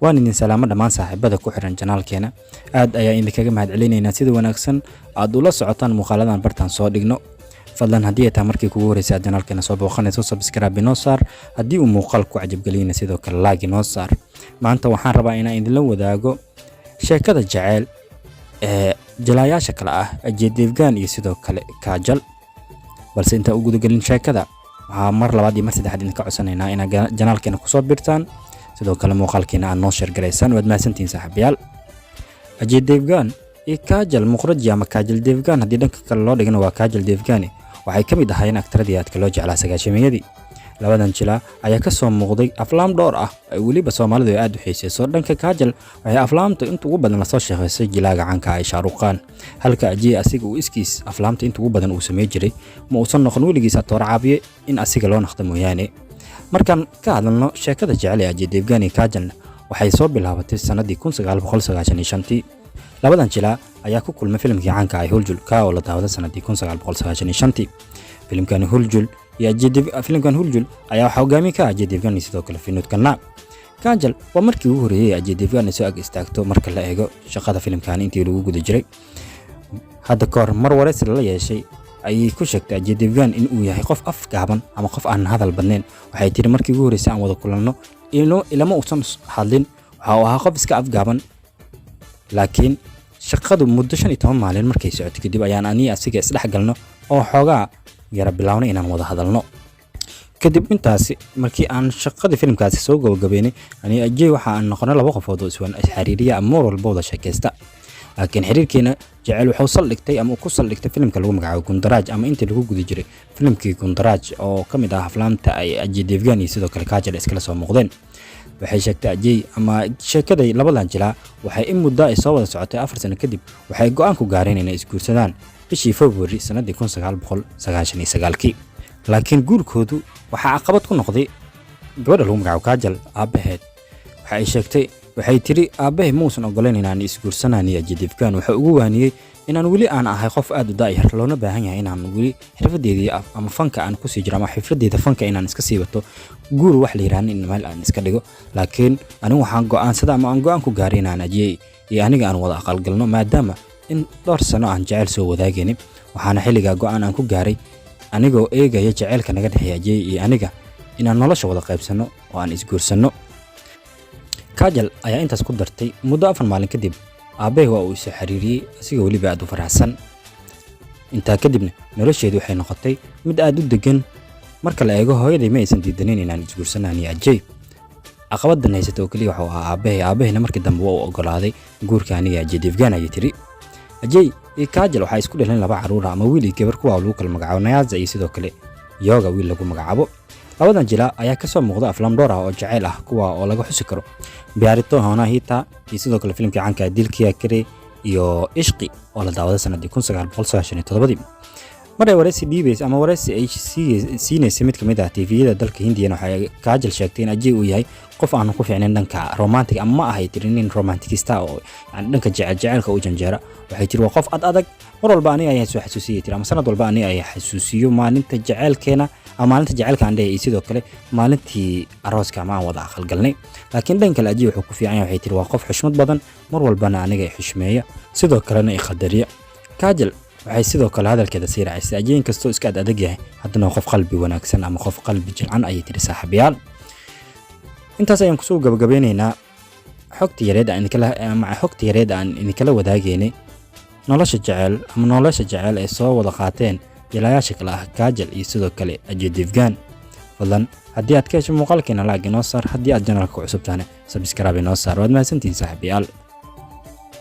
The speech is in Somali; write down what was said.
waan idin salaamo dhammaan saaxiibada ku xiran janaalkeena. aad ayaa idinkaga mahadcelinaynaa sida wanaagsan aad ula socotaan muuqaaladan bartaan soo dhigno. fadlan haddii ay tahay markii kugu horeysay janaalkeena soo booqanayso subscribe inoo saar, haddii uu muuqaal ku cajab geliyna sidoo kale like inoo saar. maanta waxaan rabaa inaan idinla wadaago sheekada jacayl ee jilaayaasha kale ah Ajay Devgan iyo sidoo kale Kajal. balse inta ugu gudagelin sheekada waxaa mar labaad iyo mar saddexaad idinka codsanaynaa inaad janaalkeena ku soo birtaan, sidoo kale muuqaalkeena aad noo share gareysaan. waad mahadsantihiin saaxiibayaal. Ajay Devgan iyo Kajal muqraji ama Kajal Devgan haddii dhanka kale loo dhigana waa Kajal Devgan, waxay ka mid ahaayeen aktaradii aadka loo jeclaa sagaashameeyadii. labadan jilaa ayaa ka soo muuqday aflaam dhowr ah ay weliba Soomaalidu aad u xiiseyso. dhanka Kajal waxay aflaamta inta ugu badan la soo shaqeysay jilaaga caanka ah Shah Rukh Khan, halka Ajay asiga uu iskiis aflaamta inta ugu badan uu sameey jiray ma uusan noqon weligiis toor caabiye in asiga loo naqdo mooyaane. markaan ka hadalno sheekada jacayl ee Ajay Devgan iyo Kajal waxay soo bilaabatay sanadii 1995. labadan jilaa ayaa ku kulmay filimkii caanka ah Huljul ka oo la daawaday sanadii 1995. filimkani Huljul filimkan Huljul ayaa waxa hogaamiye ka Ajay Devgan sidoo kale Finud Kanna. Kajal waa markii ugu horeeyay Ajay Devgan soo ag istaagto marka la eego shaqada filimkan intii lagu guda jiray. hadda koor mar wareysi la yeeshay ayay ku sheegtay Ajay Devgan in uu yahay qof af gaaban ama qof aan hadal badnayn. waxay tiri markii ugu horeysay aan wada kulanno ilama uusan hadlin, waxa uu ahaa qof iska af gaaban. laakiin shaqadu muddo 15 maalin markay socotay kadib ayaan aniga asiga isdhex galno oo xoogaa yara bilaawna inaan wada hadalno. kadib intaasi markii aan shaqada filimkaasi soo gabagabeynay aniga Ajay waxa aan noqonay laba qofood oo iswan xiriiriya ama mar walba wada sheekaysta. laakiin xiriirkeena jacayl wuxuu saldhigtay ama ku saldhigtay filimka lagu magacaabo Gundaraaj ama intii lagu guda jiray filimkii Gundaraaj oo kamid ah aflaamta ay Ajay Devgan iyo sidoo kale Kajal iskala soo muuqdeen. waxay sheegtay Ajay ama sheekaday labadan jilaa waxay in muddo ay soo wada socotay 4 sano kadib waxay go'aan ku gaareen inay isguursadaan bishii February sanadii 1999. laakiin guurkoodu waxa caqabad ku noqday gabadha lagu magacaabo Kajal aabaheed. waxay tiri aabahay muusan ogoleen inaan isguursanaan Ajay Devgan. waxa ugu waaniyay inaan weli aan ahay qof aad u daayar loona baahan yahay inaan weli xirfadeedii ama fanka aan ku sii jiro ama xirfadeeda fanka inaan iska sii wato guur wax la yiraahdo in meel aan iska dhigo. laakiin anigu waxaan go'aansaday ama aan go'aan ku gaaray inaan Ajay iyo aniga aan wada aqal galno maadaama in dhowr sano aan jacayl soo wadaageenay. waxaana xilliga go'aan aan ku gaaray anigoo eegaya jacaylka naga dhaxeeya Ajay iyo aniga inaan nolosha wada qaybsano oo aan isguursano. Kajal ayaa intaas ku dartay muddo 4 maalin kadib aabahay waa uu soo xiriiriyay asiga waliba aad u faraxsan. intaa kadibna nolosheedu waxay noqotay mid aad u degan. marka la eego hooyaday ma aysan diidanin inaan isguursanaan Ajay. caqabaddan haysata oo kaliya waxa aabahayna markii dambe uu ogolaaday guurka aniga Ajay Devgan ayay tiri. Ajay iyo Kajal waxay isku dhaleen laba caruur ama wiil iyo gabar kuwa lagu kala magacaabo Nayaza iyo sidoo kale Yoga wiil lagu magacaabo. labadan jilaa ayaa ka soo muuqda aflaam dhowr ah oo jacayl ah kuwa oo laga xusi karo Biarito Hona Hita iyo sidoo kale filimkii caanka Dilkiya Kare iyo Ishqi oo la daawaday sanadii 1997. maray wareysi dhiibays ama wareysi ay siinaysa mid kamid ah TV-yada dalka Hindiya waxay Kajal sheegtay in Ajay uu yahay qof aan ku fiicnayn dhanka romantic ama ma ahay tirinin romanticista oo aan dhanka jacaylka u janjeera. waxay tiri waa qof adag mar walba aniga ayaa soo xasuusiyay tiri ama sanad walba aniga ayaa xasuusiyo maalinta jacaylkeena ama maalinta jacaylka aan leeyahay sidoo kale maalintii arooska ama aan wada aqal galnay. laakiin dhanka kale Ajay wuxuu ku fiican yahay waxay tiri waa qof xushmad badan mar walbana aniga ay xushmeeya sidoo kalena ay qadariya. Kajal waxay sidoo kale hadalkeeda sii raacisay Ajay inkastoo iska adag yahay haddana qof qalbi wanaagsan ama qof qalbi jilcan ayay tiri saaxiibayaal. intaas ayaan kusoo gabagabeynaynaa xogta yareed aan idinkala wadaageynay nolosha jacayl ee soo wada qaateen jilaayaasha kale ah Kajal iyo sidoo kale Ajay Devgan. fadlan haddii aad ka hesho muuqaalkeena like inoo saar, haddii aad janaalka ku cusub tahay subscribe inoo saar. waad mahadsantihiin saaxiibayaal.